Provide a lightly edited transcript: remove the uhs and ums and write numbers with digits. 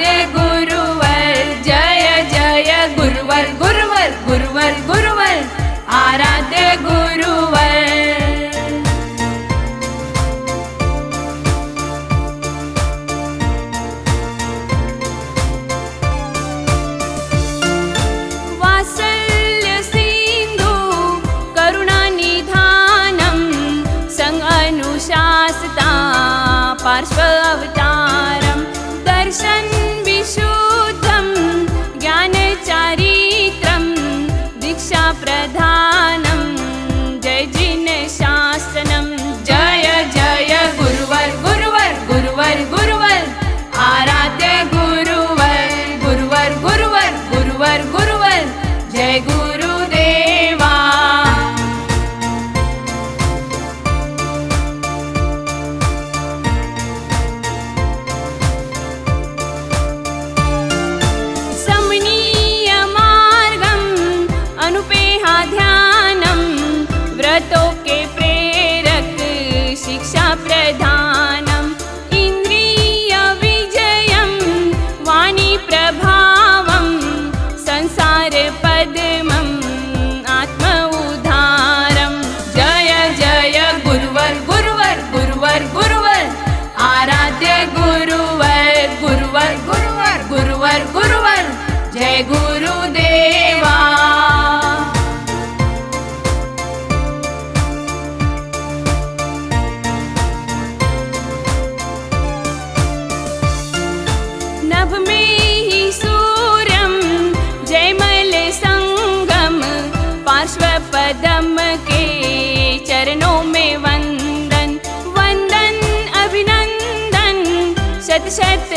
आराध्य गुरुवर जय जय गुरुवर गुरुवर गुरुवर गुरुवर आराध्य गुरुवर वात्सल्य सिंधु करुणानिधानं संग अनुशासिता पार्श्व अवतारं दर्शन विशुद्धं ज्ञानचारित्रं दीक्षा प्रधानं जय जिन शासनं जय जय गुरुवर गुरुवर गुरुवर गुरुवर आराध्य गुरुवर गुरुवर गुरुवर गुरुवर गुरुवर जय गुरुदेवा व्रतों के प्रेरक शिक्षा प्रधानम इंद्रिय विजयम वाणी प्रभावम संसार पद्मम आत्म उद्धारम जय जय गुरुवर गुरुवर गुरुवर गुरुवर आराध्य गुरुवर गुरुवर गुरुवर गुरुवर गुरुवर जय गुरुदेवा नभ में ही सूर्यम जयमल संगम पार्श्व पदम के चरणों में वंदन वंदन अभिनंदन शत शत